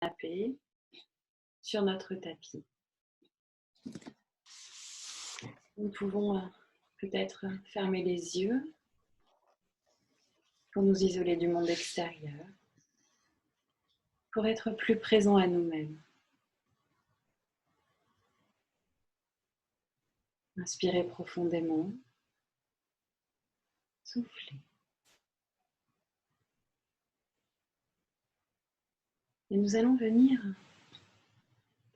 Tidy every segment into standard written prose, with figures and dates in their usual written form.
canapé, sur notre tapis. Nous pouvons peut-être fermer les yeux pour nous isoler du monde extérieur, pour être plus présents à nous-mêmes. Inspirez profondément, soufflez. Et nous allons venir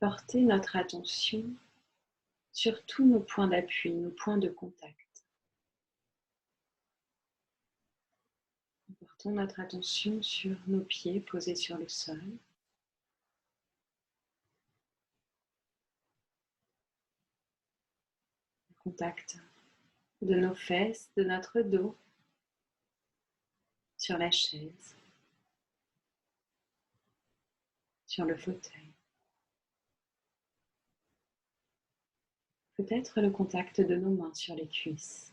porter notre attention sur tous nos points d'appui, nos points de contact. Nous portons notre attention sur nos pieds posés sur le sol. Le contact de nos fesses, de notre dos, sur la chaise, sur le fauteuil. Peut-être le contact de nos mains sur les cuisses.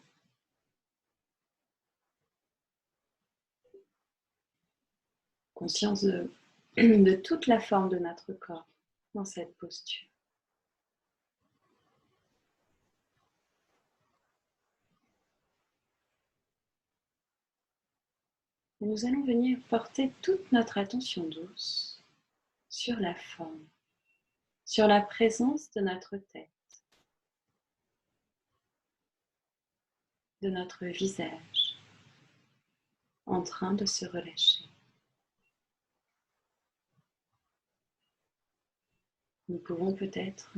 Conscience de toute la forme de notre corps dans cette posture. Et nous allons venir porter toute notre attention douce sur la forme, sur la présence de notre tête, de notre visage, en train de se relâcher. Nous pouvons peut-être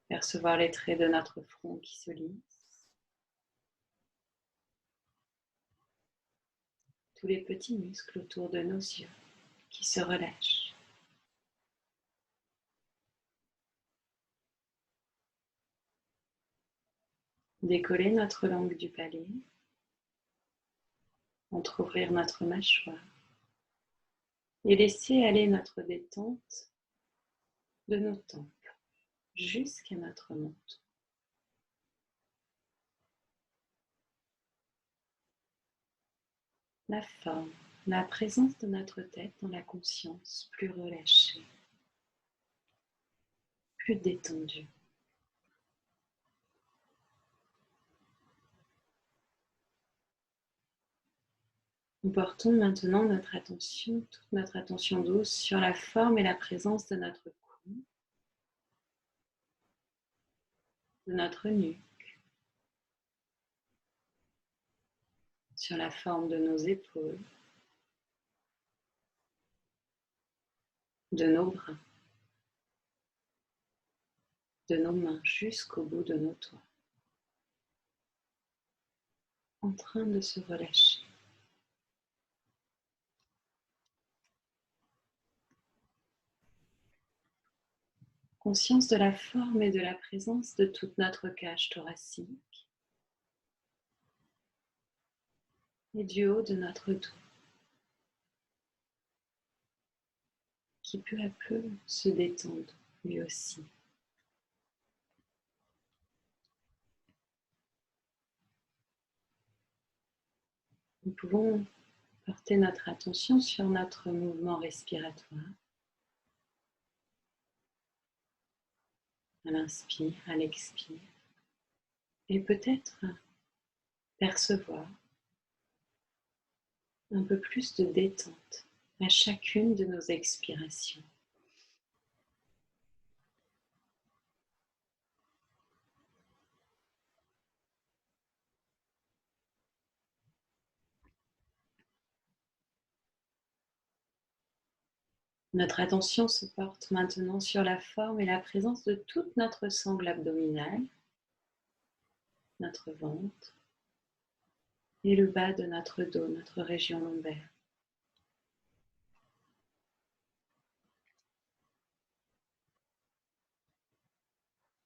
percevoir les traits de notre front qui se lissent, tous les petits muscles autour de nos yeux qui se relâchent. Décoller notre langue du palais, entrouvrir notre mâchoire et laisser aller notre détente de nos tempes jusqu'à notre menton. La forme, la présence de notre tête dans la conscience plus relâchée, plus détendue. Nous portons maintenant notre attention, toute notre attention douce sur la forme et la présence de notre cou, de notre nuque, sur la forme de nos épaules, de nos bras, de nos mains jusqu'au bout de nos doigts, en train de se relâcher. Conscience de la forme et de la présence de toute notre cage thoracique et du haut de notre dos, qui peu à peu se détendent lui aussi. Nous pouvons porter notre attention sur notre mouvement respiratoire. À l'inspire, à l'expire. Et peut-être percevoir un peu plus de détente à chacune de nos expirations. Notre attention se porte maintenant sur la forme et la présence de toute notre sangle abdominale, notre ventre et le bas de notre dos, notre région lombaire.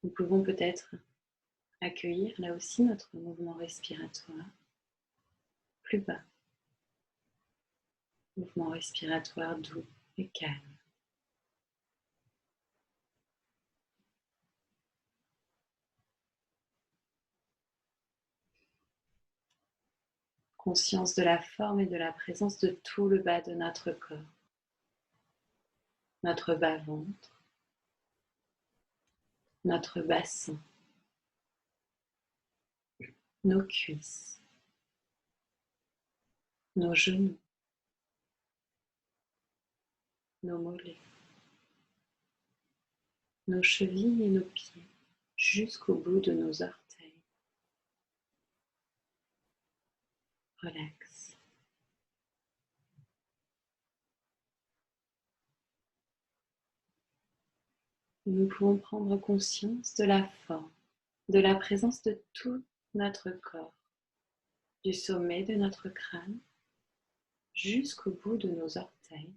Nous pouvons peut-être accueillir là aussi notre mouvement respiratoire plus bas. Mouvement respiratoire doux et calme. Conscience de la forme et de la présence de tout le bas de notre corps. notre bas-ventre, notre bassin, nos cuisses, nos genoux, nos mollets, nos chevilles et nos pieds, jusqu'au bout de nos orteils. Relax. Nous pouvons prendre conscience de la forme, de la présence de tout notre corps, du sommet de notre crâne jusqu'au bout de nos orteils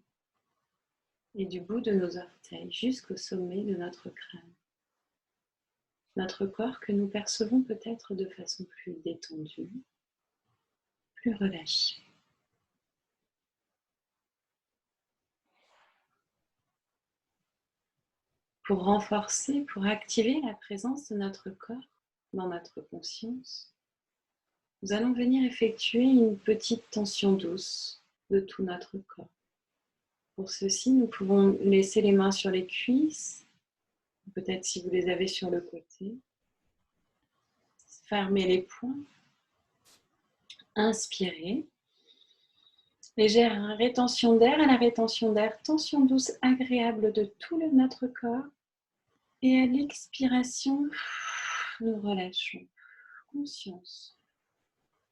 et du bout de nos orteils jusqu'au sommet de notre crâne. Notre corps que nous percevons peut-être de façon plus détendue, plus relâché. Pour renforcer, pour activer la présence de notre corps dans notre conscience, nous allons venir effectuer une petite tension douce de tout notre corps. Pour ceci, nous pouvons laisser les mains sur les cuisses, peut-être si vous les avez sur le côté. Fermez les poings. Inspirez. Légère rétention d'air. À la rétention d'air, tension douce agréable de tout notre corps. Et à l'expiration, nous relâchons. Conscience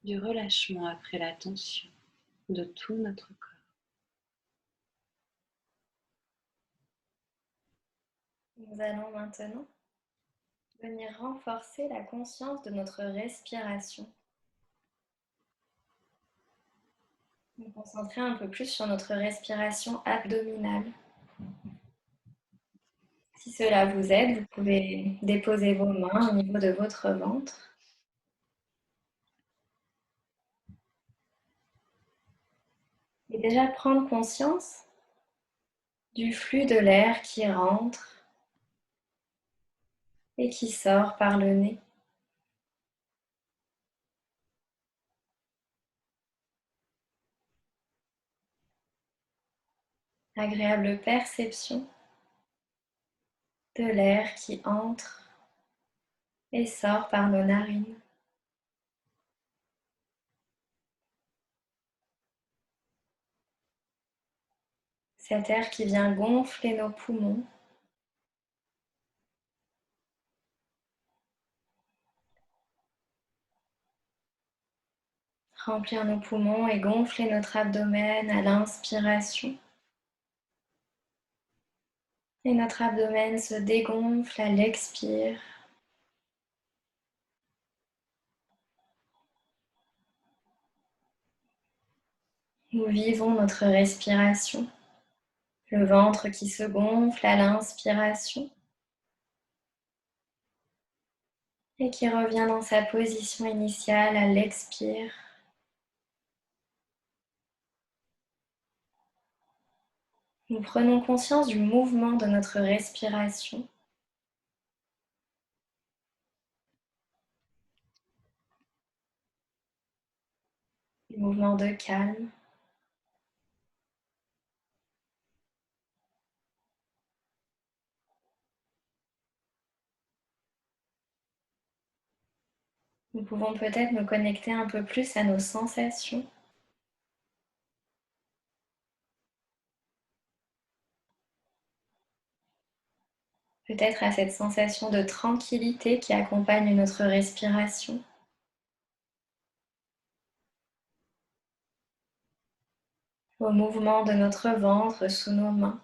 du relâchement après la tension de tout notre corps. Nous allons maintenant venir renforcer la conscience de notre respiration. Nous concentrer un peu plus sur notre respiration abdominale. Si cela vous aide, vous pouvez déposer vos mains au niveau de votre ventre. Et déjà prendre conscience du flux de l'air qui rentre et qui sort par le nez. Agréable perception de l'air qui entre et sort par nos narines. Cet air qui vient gonfler nos poumons. Remplir nos poumons et gonfler notre abdomen à l'inspiration. Et notre abdomen se dégonfle à l'expire. Nous vivons notre respiration. Le ventre qui se gonfle à l'inspiration et qui revient dans sa position initiale à l'expire. Nous prenons conscience du mouvement de notre respiration. Du mouvement de calme. Nous pouvons peut-être nous connecter un peu plus à nos sensations. Peut-être à cette sensation de tranquillité qui accompagne notre respiration. Au mouvement de notre ventre sous nos mains.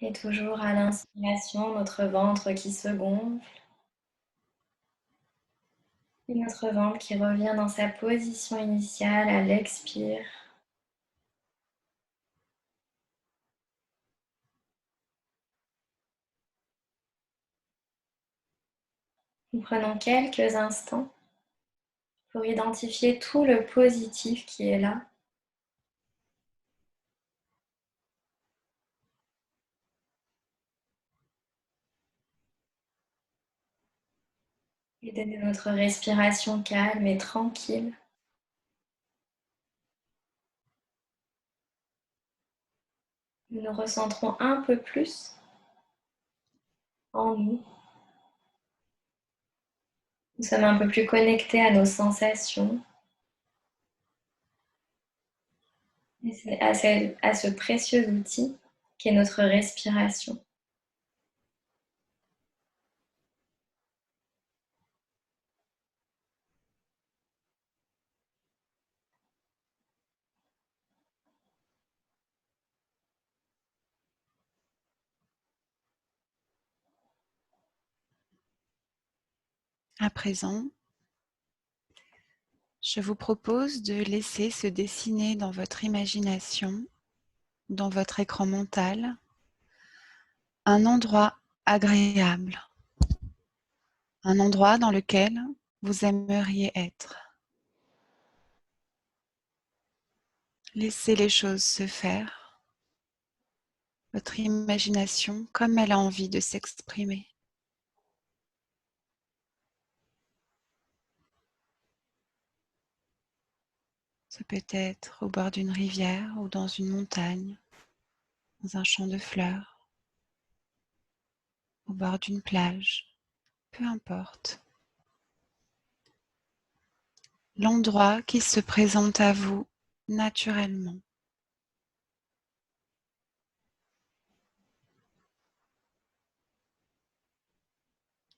Et toujours à l'inspiration, notre ventre qui se gonfle. Et notre ventre qui revient dans sa position initiale à l'expire. Nous prenons quelques instants pour identifier tout le positif qui est là. Et donner notre respiration calme et tranquille. Nous nous recentrons un peu plus en nous. Nous sommes un peu plus connectés à nos sensations. Et c'est à ce précieux outil qu'est notre respiration. À présent, je vous propose de laisser se dessiner dans votre imagination, dans votre écran mental, un endroit agréable, un endroit dans lequel vous aimeriez être. Laissez les choses se faire, votre imagination comme elle a envie de s'exprimer. Ça peut être au bord d'une rivière ou dans une montagne, dans un champ de fleurs, au bord d'une plage, peu importe. L'endroit qui se présente à vous naturellement.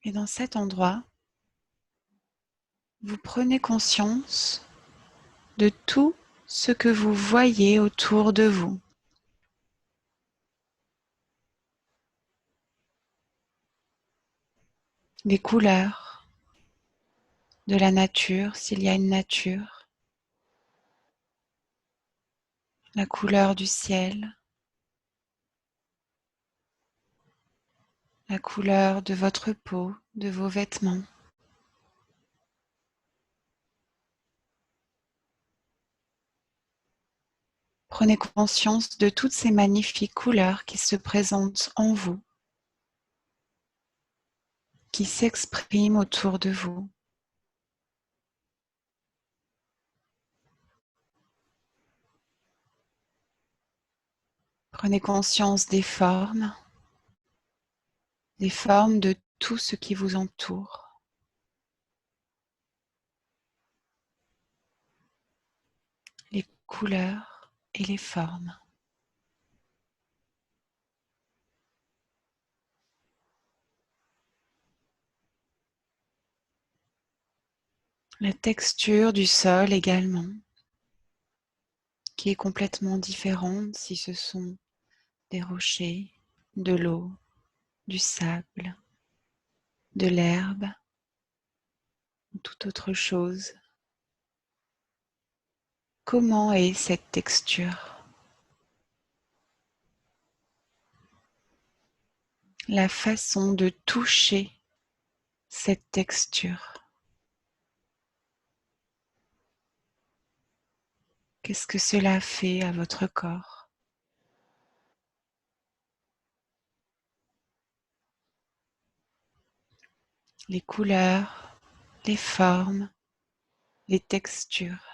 Et dans cet endroit, vous prenez conscience de tout ce que vous voyez autour de vous. Les couleurs de la nature, s'il y a une nature, la couleur du ciel, la couleur de votre peau, de vos vêtements. Prenez conscience de toutes ces magnifiques couleurs qui se présentent en vous, qui s'expriment autour de vous. Prenez conscience des formes de tout ce qui vous entoure. Les couleurs et les formes. La texture du sol également, qui est complètement différente si ce sont des rochers, de l'eau, du sable, de l'herbe ou toute autre chose. Comment est cette texture? La façon de toucher cette texture. Qu'est-ce que cela fait à votre corps? Les couleurs, les formes, les textures.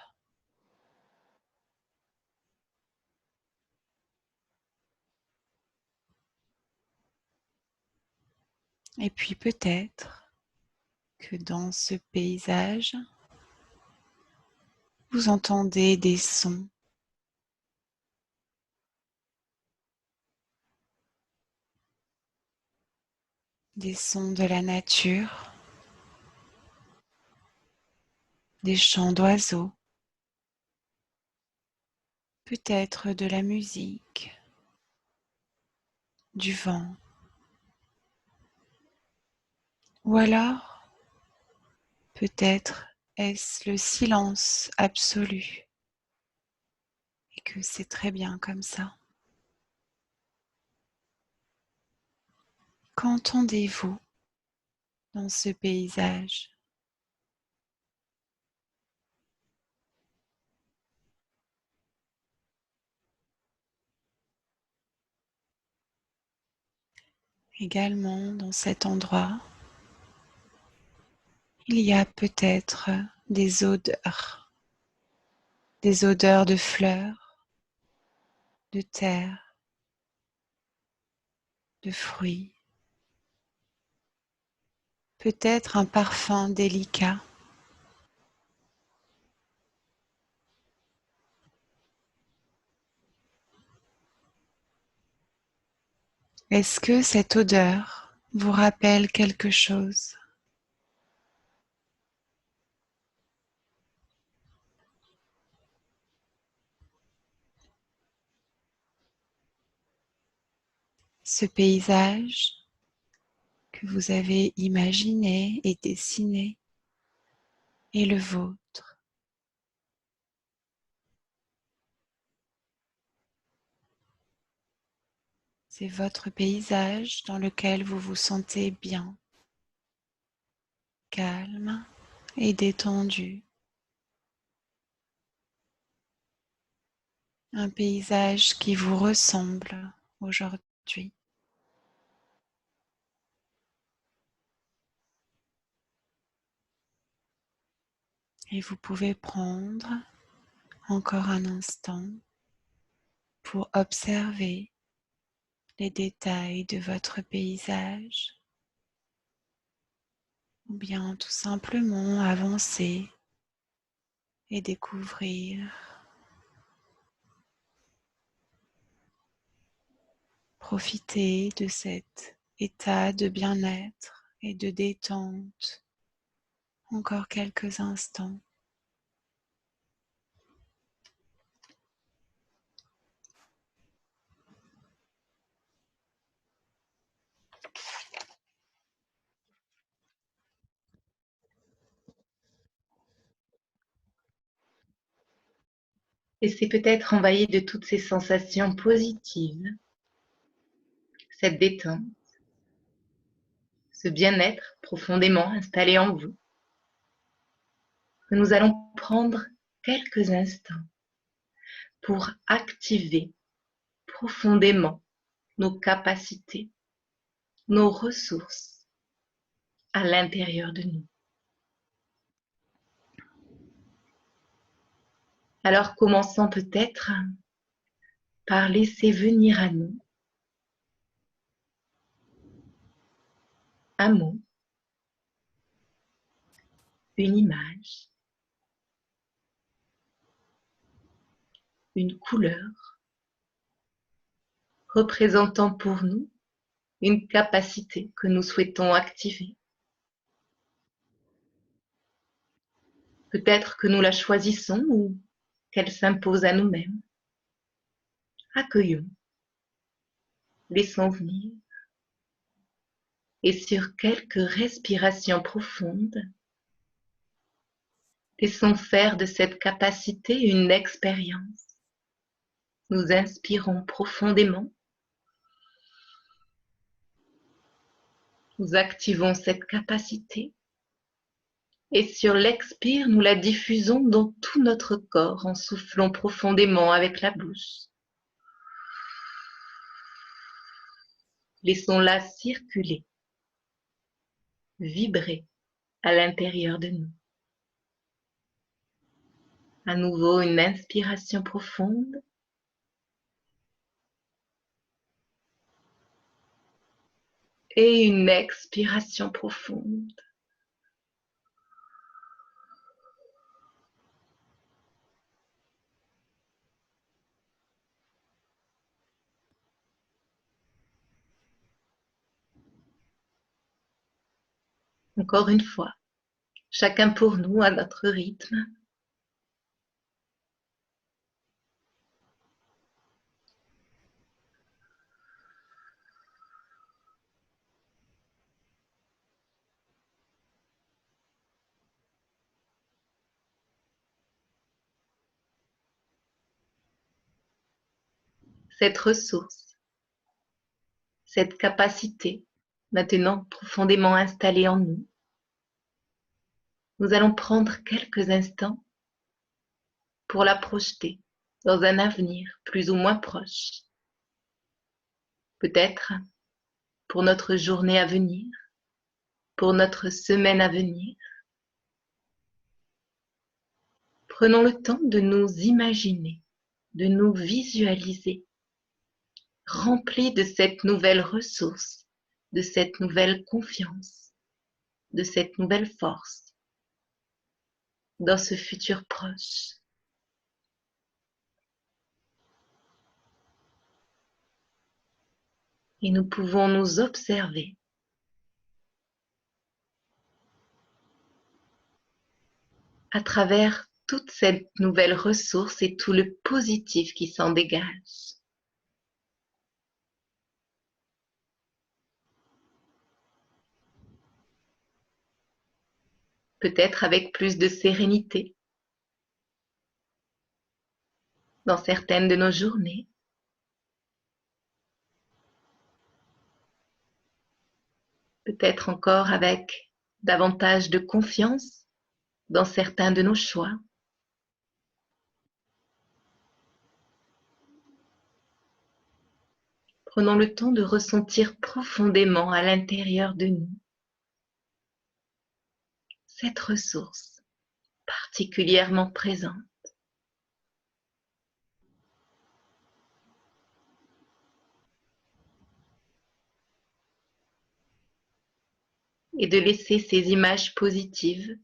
Et puis peut-être que dans ce paysage, vous entendez des sons. Des sons de la nature, des chants d'oiseaux, peut-être de la musique, du vent, ou alors peut-être est-ce le silence absolu et que c'est très bien comme ça. Qu'entendez-vous dans ce paysage? Également dans cet endroit, il y a peut-être des odeurs de fleurs, de terre, de fruits, peut-être un parfum délicat. Est-ce que cette odeur vous rappelle quelque chose? Ce paysage que vous avez imaginé et dessiné est le vôtre. C'est votre paysage dans lequel vous vous sentez bien, calme et détendu. Un paysage qui vous ressemble aujourd'hui. Et vous pouvez prendre encore un instant pour observer les détails de votre paysage ou bien tout simplement avancer et découvrir. Profitez de cet état de bien-être et de détente encore quelques instants. Et c'est peut-être envahi de toutes ces sensations positives, cette détente, ce bien-être profondément installé en vous, que nous allons prendre quelques instants pour activer profondément nos capacités, nos ressources à l'intérieur de nous. Alors commençons peut-être par laisser venir à nous un mot, une image, une couleur, représentant pour nous une capacité que nous souhaitons activer. Peut-être que nous la choisissons ou qu'elle s'impose à nous-mêmes. Accueillons, laissons venir et sur quelques respirations profondes, laissons faire de cette capacité une expérience. Nous inspirons profondément, nous activons cette capacité et sur l'expire, nous la diffusons dans tout notre corps en soufflant profondément avec la bouche. Laissons-la circuler, vibrer à l'intérieur de nous. À nouveau, une inspiration profonde. Et une expiration profonde. Encore une fois, chacun pour nous à notre rythme. Cette ressource, cette capacité, maintenant profondément installée en nous, nous allons prendre quelques instants pour la projeter dans un avenir plus ou moins proche. Peut-être pour notre journée à venir, pour notre semaine à venir. Prenons le temps de nous imaginer, de nous visualiser, rempli de cette nouvelle ressource, de cette nouvelle confiance, de cette nouvelle force dans ce futur proche. Et nous pouvons nous observer à travers toute cette nouvelle ressource et tout le positif qui s'en dégage. Peut-être avec plus de sérénité dans certaines de nos journées. Peut-être encore avec davantage de confiance dans certains de nos choix. Prenons le temps de ressentir profondément à l'intérieur de nous cette ressource particulièrement présente. Et de laisser ces images positives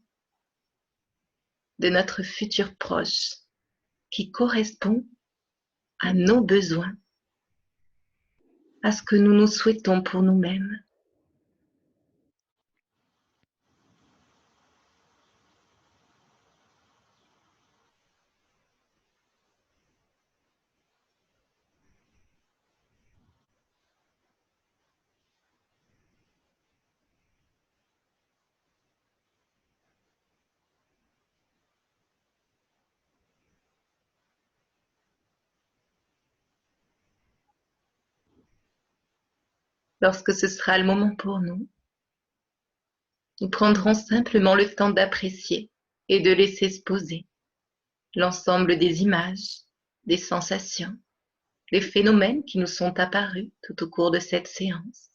de notre futur proche qui correspond à nos besoins, à ce que nous nous souhaitons pour nous-mêmes. Lorsque ce sera le moment pour nous, nous prendrons simplement le temps d'apprécier et de laisser se poser l'ensemble des images, des sensations, des phénomènes qui nous sont apparus tout au cours de cette séance.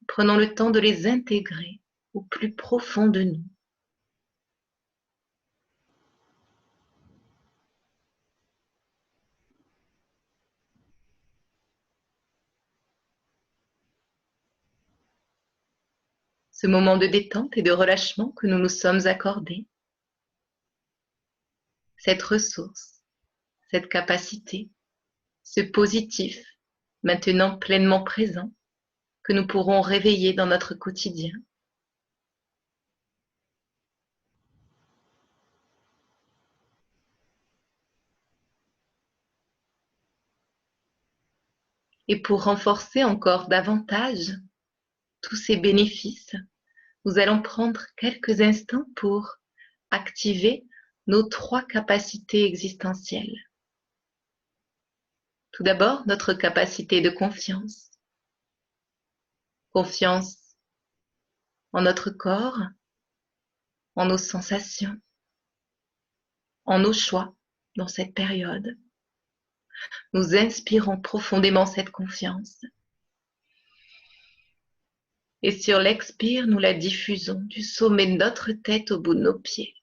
Prenons le temps de les intégrer au plus profond de nous. Ce moment de détente et de relâchement que nous nous sommes accordés, cette ressource, cette capacité, ce positif, maintenant pleinement présent, que nous pourrons réveiller dans notre quotidien. Et pour renforcer encore davantage tous ces bénéfices, nous allons prendre quelques instants pour activer nos 3 capacités existentielles. Tout d'abord, notre capacité de confiance. Confiance en notre corps, en nos sensations, en nos choix dans cette période. Nous inspirons profondément cette confiance. Et sur l'expire, nous la diffusons du sommet de notre tête au bout de nos pieds.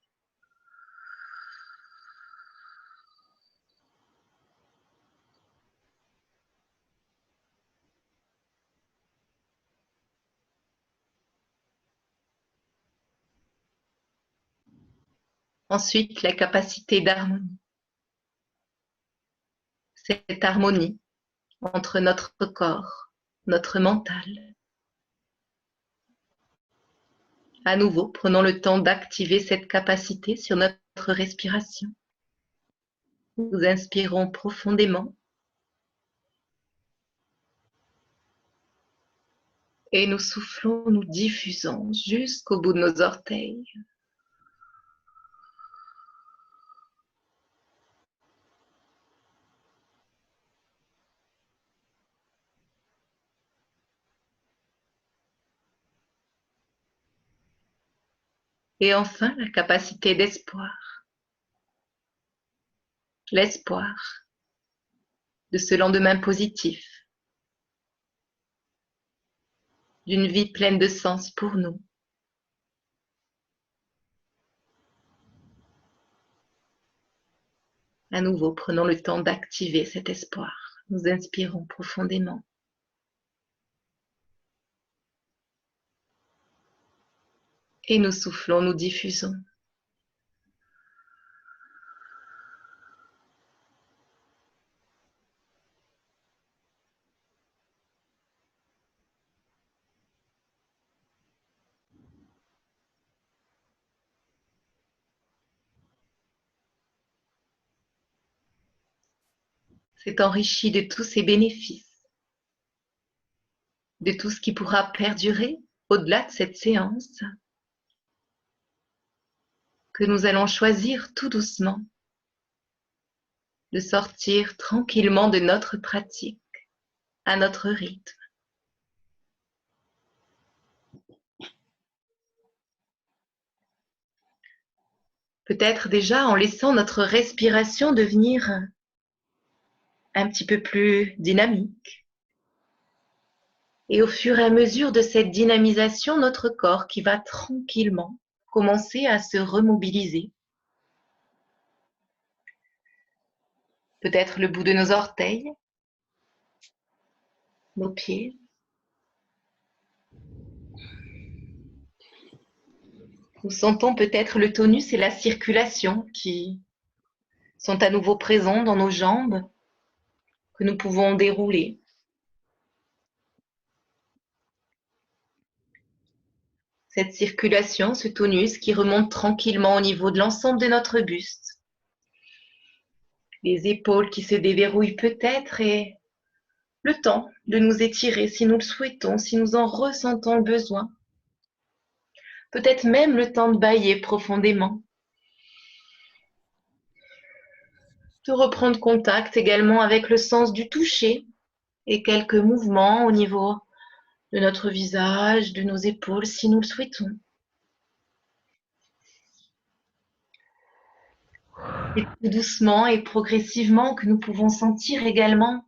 Ensuite, la capacité d'harmonie. Cette harmonie entre notre corps, notre mental. À nouveau, prenons le temps d'activer cette capacité sur notre respiration. Nous inspirons profondément et nous soufflons, nous diffusons jusqu'au bout de nos orteils. Et enfin, la capacité d'espoir. L'espoir de ce lendemain positif, d'une vie pleine de sens pour nous. À nouveau, prenons le temps d'activer cet espoir. Nous inspirons profondément. Et nous soufflons, nous diffusons. C'est enrichi de tous ces bénéfices, de tout ce qui pourra perdurer au-delà de cette séance, que nous allons choisir tout doucement de sortir tranquillement de notre pratique, à notre rythme. Peut-être déjà en laissant notre respiration devenir un petit peu plus dynamique. Et au fur et à mesure de cette dynamisation, notre corps qui va tranquillement commencer à se remobiliser. Peut-être le bout de nos orteils, nos pieds. Nous sentons peut-être le tonus et la circulation qui sont à nouveau présents dans nos jambes, que nous pouvons dérouler. Cette circulation, ce tonus qui remonte tranquillement au niveau de l'ensemble de notre buste. Les épaules qui se déverrouillent peut-être et le temps de nous étirer si nous le souhaitons, si nous en ressentons le besoin. Peut-être même le temps de bâiller profondément. De reprendre contact également avec le sens du toucher et quelques mouvements au niveau de notre visage, de nos épaules si nous le souhaitons. Et tout doucement et progressivement que nous pouvons sentir également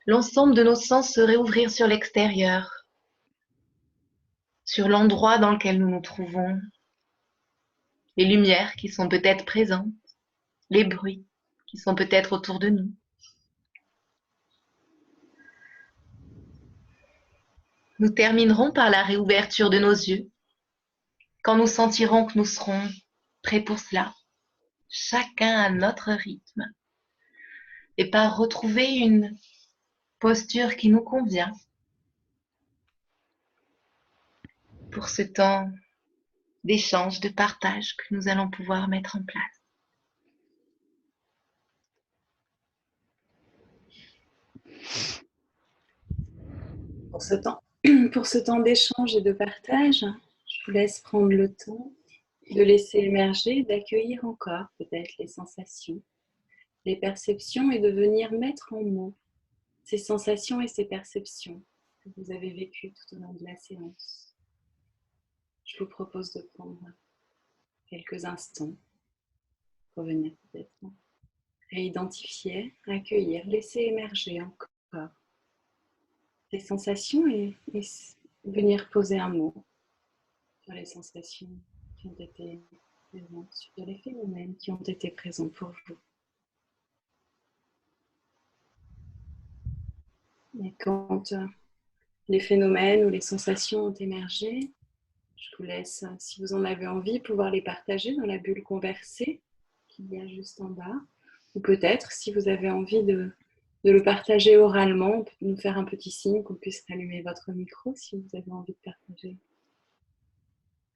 l'ensemble de nos sens se réouvrir sur l'extérieur, sur l'endroit dans lequel nous nous trouvons, les lumières qui sont peut-être présentes, les bruits qui sont peut-être autour de nous. Nous terminerons par la réouverture de nos yeux quand nous sentirons que nous serons prêts pour cela, chacun à notre rythme, et par retrouver une posture qui nous convient pour ce temps d'échange, de partage que nous allons pouvoir mettre en place. Pour ce temps d'échange et de partage, je vous laisse prendre le temps de laisser émerger, d'accueillir encore peut-être les sensations, les perceptions et de venir mettre en mots ces sensations et ces perceptions que vous avez vécues tout au long de la séance. Je vous propose de prendre quelques instants pour venir peut-être réidentifier, accueillir, laisser émerger encore les sensations et venir poser un mot sur les sensations qui ont été présentes, sur les phénomènes qui ont été présents pour vous. Et quand les phénomènes ou les sensations ont émergé, je vous laisse, si vous en avez envie, pouvoir les partager dans la bulle conversée qu'il y a juste en bas. Ou peut-être, si vous avez envie de le partager oralement, nous faire un petit signe qu'on puisse rallumer votre micro si vous avez envie de partager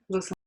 vos sensations.